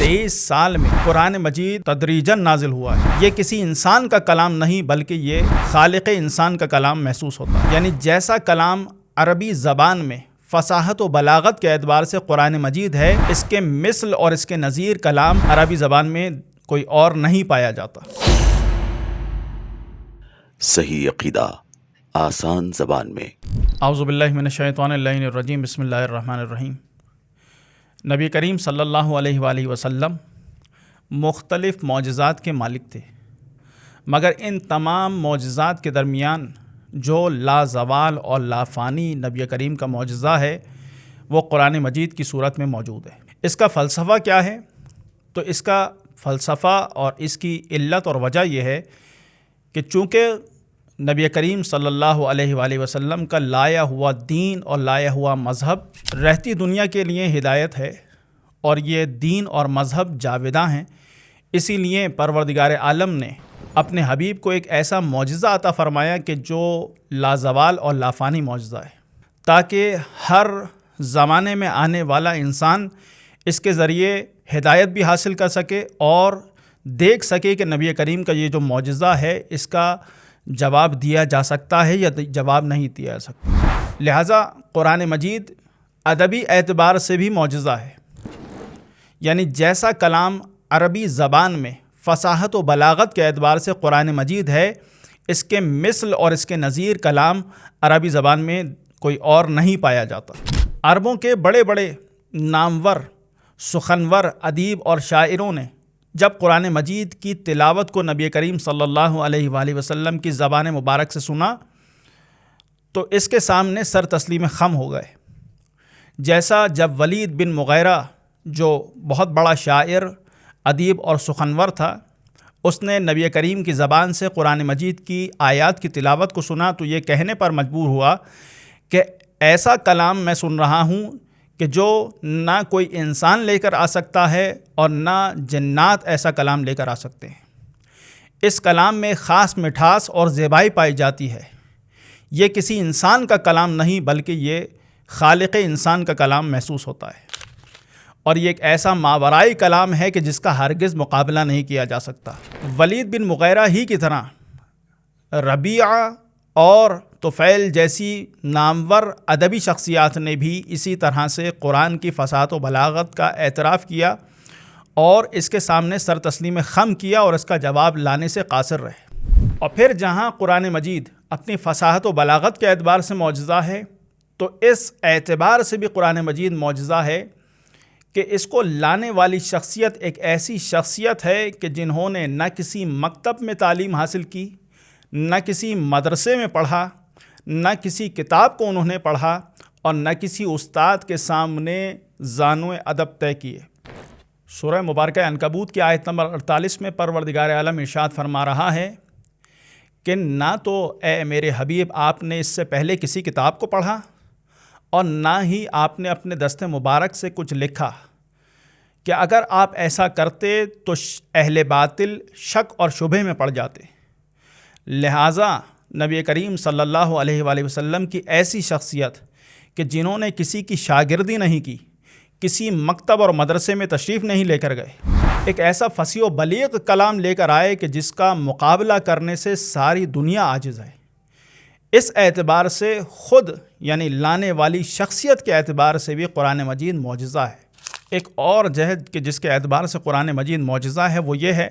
23 سال میں قرآن مجید تدریجاً نازل ہوا ہے۔ یہ کسی انسان کا کلام نہیں بلکہ یہ خالق انسان کا کلام محسوس ہوتا ہے۔ یعنی جیسا کلام عربی زبان میں فصاحت و بلاغت کے اعتبار سے قرآن مجید ہے، اس کے مثل اور اس کے نظیر کلام عربی زبان میں کوئی اور نہیں پایا جاتا۔ صحیح عقیدہ آسان زبان میں۔ اعوذ باللہ من الشیطان اللعین الرجیم، بسم اللہ الرحمن الرحیم۔ نبی کریم صلی اللہ علیہ وآلہ وسلم مختلف معجزات کے مالک تھے، مگر ان تمام معجزات کے درمیان جو لازوال اور لافانی نبی کریم کا معجزہ ہے وہ قرآن مجید کی صورت میں موجود ہے۔ اس کا فلسفہ کیا ہے؟ تو اس کا فلسفہ اور اس کی علت اور وجہ یہ ہے کہ چونکہ نبی کریم صلی اللہ علیہ وآلہ وسلم کا لایا ہوا دین اور لایا ہوا مذہب رہتی دنیا کے لیے ہدایت ہے، اور یہ دین اور مذہب جاوداں ہیں، اسی لیے پروردگار عالم نے اپنے حبیب کو ایک ایسا معجزہ عطا فرمایا کہ جو لازوال اور لافانی معجزہ ہے، تاکہ ہر زمانے میں آنے والا انسان اس کے ذریعے ہدایت بھی حاصل کر سکے اور دیکھ سکے کہ نبی کریم کا یہ جو معجزہ ہے اس کا جواب دیا جا سکتا ہے یا جواب نہیں دیا جا سکتا۔ لہٰذا قرآن مجید ادبی اعتبار سے بھی معجزہ ہے، یعنی جیسا کلام عربی زبان میں فصاحت و بلاغت کے اعتبار سے قرآن مجید ہے، اس کے مثل اور اس کے نظیر کلام عربی زبان میں کوئی اور نہیں پایا جاتا۔ عربوں کے بڑے بڑے نامور سخنور ادیب اور شاعروں نے جب قرآن مجید کی تلاوت کو نبی کریم صلی اللہ علیہ وآلہ وسلم کی زبان مبارک سے سنا تو اس کے سامنے سر تسلیم خم ہو گئے۔ جیسا جب ولید بن مغیرہ جو بہت بڑا شاعر ادیب اور سخنور تھا، اس نے نبی کریم کی زبان سے قرآن مجید کی آیات کی تلاوت کو سنا تو یہ کہنے پر مجبور ہوا کہ ایسا کلام میں سن رہا ہوں کہ جو نہ کوئی انسان لے کر آ سکتا ہے اور نہ جنات ایسا کلام لے کر آ سکتے ہیں۔ اس کلام میں خاص مٹھاس اور زیبائی پائی جاتی ہے۔ یہ کسی انسان کا کلام نہیں بلکہ یہ خالق انسان کا کلام محسوس ہوتا ہے، اور یہ ایک ایسا ماورائی کلام ہے کہ جس کا ہرگز مقابلہ نہیں کیا جا سکتا۔ ولید بن مغیرہ ہی کی طرح ربیعہ اور طفیل جیسی نامور ادبی شخصیات نے بھی اسی طرح سے قرآن کی فصاحت و بلاغت کا اعتراف کیا اور اس کے سامنے سر تسلیم خم کیا اور اس کا جواب لانے سے قاصر رہے۔ اور پھر جہاں قرآن مجید اپنی فصاحت و بلاغت کے اعتبار سے معجزہ ہے تو اس اعتبار سے بھی قرآن مجید معجزہ ہے کہ اس کو لانے والی شخصیت ایک ایسی شخصیت ہے کہ جنہوں نے نہ کسی مکتب میں تعلیم حاصل کی، نہ کسی مدرسے میں پڑھا، نہ کسی کتاب کو انہوں نے پڑھا اور نہ کسی استاد کے سامنے زانو ادب طے کیے۔ سورہ مبارکہ عنکبوت کی آیت نمبر 48 میں پروردگار عالم ارشاد فرما رہا ہے کہ نہ تو اے میرے حبیب آپ نے اس سے پہلے کسی کتاب کو پڑھا اور نہ ہی آپ نے اپنے دست مبارک سے کچھ لکھا، کہ اگر آپ ایسا کرتے تو اہل باطل شک اور شبہ میں پڑ جاتے۔ لہٰذا نبی کریم صلی اللہ علیہ وآلہ وسلم کی ایسی شخصیت کہ جنہوں نے کسی کی شاگردی نہیں کی، کسی مکتب اور مدرسے میں تشریف نہیں لے کر گئے، ایک ایسا فصیح و بلیغ کلام لے کر آئے کہ جس کا مقابلہ کرنے سے ساری دنیا عاجز ہے۔ اس اعتبار سے خود یعنی لانے والی شخصیت کے اعتبار سے بھی قرآن مجید معجزہ ہے۔ ایک اور جہد کہ جس کے اعتبار سے قرآن مجید معجزہ ہے وہ یہ ہے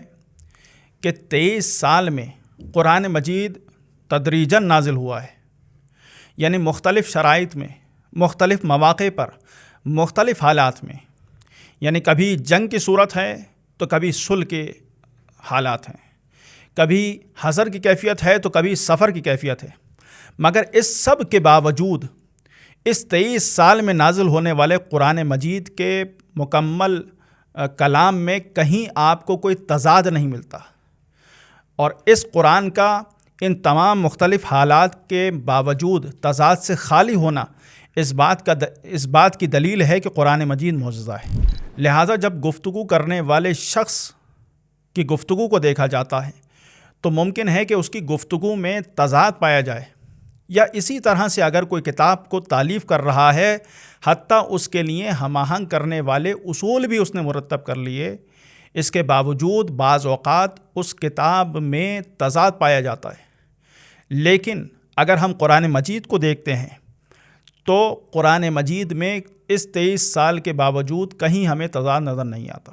کہ 23 سال میں قرآن مجید تدریجاً نازل ہوا ہے، یعنی مختلف شرائط میں، مختلف مواقع پر، مختلف حالات میں، یعنی کبھی جنگ کی صورت ہے تو کبھی صلح کے حالات ہیں، کبھی حضر کی کیفیت ہے تو کبھی سفر کی کیفیت ہے، مگر اس سب کے باوجود اس 23 سال میں نازل ہونے والے قرآن مجید کے مکمل کلام میں کہیں آپ کو کوئی تضاد نہیں ملتا، اور اس قرآن کا ان تمام مختلف حالات کے باوجود تضاد سے خالی ہونا اس بات کی دلیل ہے کہ قرآن مجید معجزہ ہے۔ لہٰذا جب گفتگو کرنے والے شخص کی گفتگو کو دیکھا جاتا ہے تو ممکن ہے کہ اس کی گفتگو میں تضاد پایا جائے یا اسی طرح سے اگر کوئی کتاب کو تالیف کر رہا ہے، حتیٰ اس کے لیے ہم آہنگ کرنے والے اصول بھی اس نے مرتب کر لیے، اس کے باوجود بعض اوقات اس کتاب میں تضاد پایا جاتا ہے۔ لیکن اگر ہم قرآن مجید کو دیکھتے ہیں تو قرآن مجید میں اس 23 سال کے باوجود کہیں ہمیں تضاد نظر نہیں آتا۔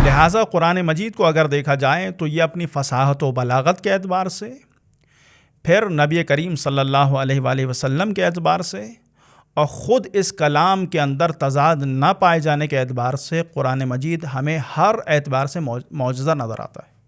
لہٰذا قرآن مجید کو اگر دیکھا جائے تو یہ اپنی فصاحت و بلاغت کے اعتبار سے، پھر نبی کریم صلی اللہ علیہ وآلہ وسلم کے اعتبار سے، اور خود اس کلام کے اندر تضاد نہ پائے جانے کے اعتبار سے قرآن مجید ہمیں ہر اعتبار سے معجزہ نظر آتا ہے۔